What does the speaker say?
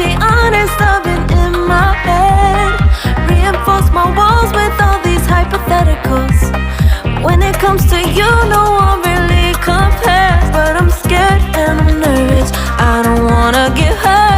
be honest, I've been in my head. Reinforce my walls with all these hypotheticals. When it comes to you, no one really compares. But I'm scared and I'm nervous, I don't wanna get hurt.